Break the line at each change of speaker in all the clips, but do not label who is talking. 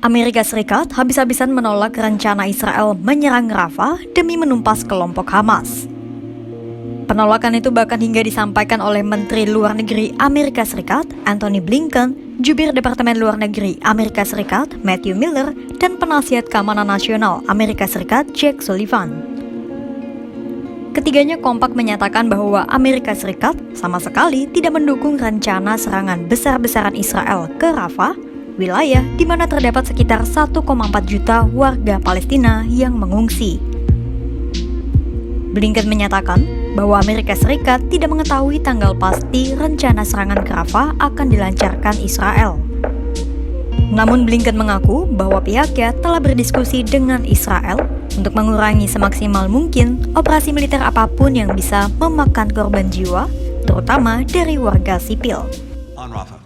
Amerika Serikat habis-habisan menolak rencana Israel menyerang Rafah demi menumpas kelompok Hamas. Penolakan itu bahkan hingga disampaikan oleh Menteri Luar Negeri Amerika Serikat, Antony Blinken, Jubir Departemen Luar Negeri Amerika Serikat, Matthew Miller, dan Penasihat Keamanan Nasional Amerika Serikat, Jake Sullivan. Ketiganya kompak menyatakan bahwa Amerika Serikat sama sekali tidak mendukung rencana serangan besar-besaran Israel ke Rafah, wilayah di mana terdapat sekitar 1,4 juta warga Palestina yang mengungsi. Blinken menyatakan bahwa Amerika Serikat tidak mengetahui tanggal pasti rencana serangan ke Rafah akan dilancarkan Israel. Namun Blinken mengaku bahwa pihaknya telah berdiskusi dengan Israel untuk mengurangi semaksimal mungkin operasi militer apapun yang bisa memakan korban jiwa, terutama dari warga sipil.
On Rafah.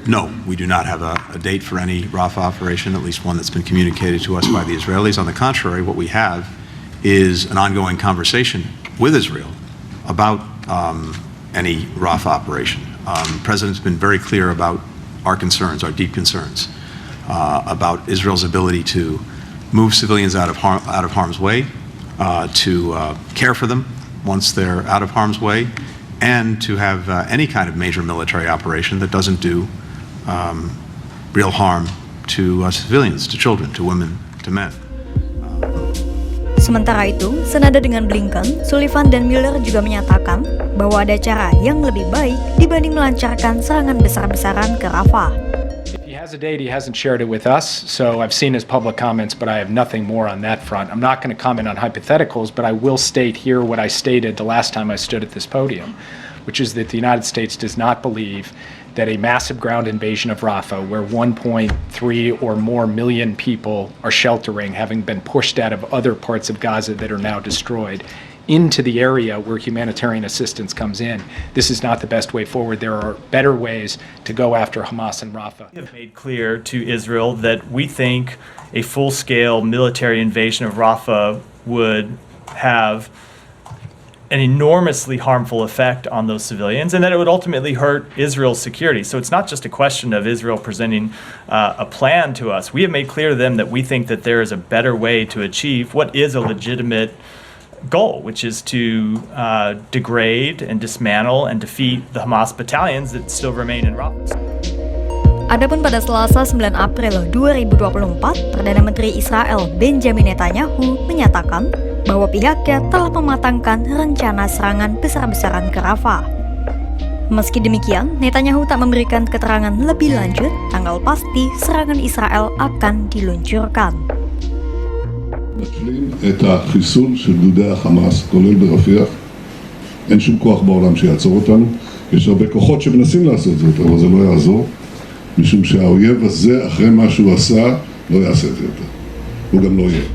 No, we do not have a date for any Rafah operation, at least one that's been communicated to us by the Israelis. On the contrary, what we have is an ongoing conversation with Israel about any Rafah operation. The President's been very clear about our concerns, our deep concerns, about Israel's ability to move civilians out of harm's way, to care for them once they're out of harm's way, and to have any kind of major military operation that doesn't do real harm to civilians, to children, to women, to men.
Sementara itu, senada dengan Blinken, Sullivan dan Miller juga menyatakan bahwa ada cara yang lebih baik dibanding melancarkan serangan besar-besaran ke Rafah.
If he has a date, he hasn't shared it with us, so I've seen his public comments, but I have nothing more on that front. I'm not going to comment on hypotheticals, but I will state here what I stated the last time I stood at this podium, which is that the United States does not believe that a massive ground invasion of Rafah, where 1.3 or more million people are sheltering, having been pushed out of other parts of Gaza that are now destroyed, into the area where humanitarian assistance comes in. This is not the best way forward. There are better ways to go after Hamas and Rafah.
We have made clear to Israel that we think a full-scale military invasion of Rafah would have an enormously harmful effect on those civilians, and that it would ultimately hurt Israel's security. So it's not just a question of Israel presenting a plan to us. We have made clear to them that we think that there is a better way to achieve what is a legitimate goal, which is to degrade and dismantle and defeat the Hamas battalions that still remain in Rafah.
Adapun pada Selasa 9 April 2024, Perdana Menteri Israel Benjamin Netanyahu menyatakan bahwa pihaknya telah mematangkan rencana serangan besar-besaran ke Rafah. Meski demikian, Netanyahu tak memberikan keterangan lebih lanjut tanggal pasti serangan Israel akan diluncurkan.
מבטלים את החיסול של גדודי החמאס, כולל ברפיח. אין שום כוח בעולם שיעצור אותנו. יש הרבה כוחות שמנסים לעשות זאת, אבל זה לא יעזור. משום שהאויב הזה, אחרי מה שהוא עשה, לא יעשה את זה יותר. הוא גם לא יהיה.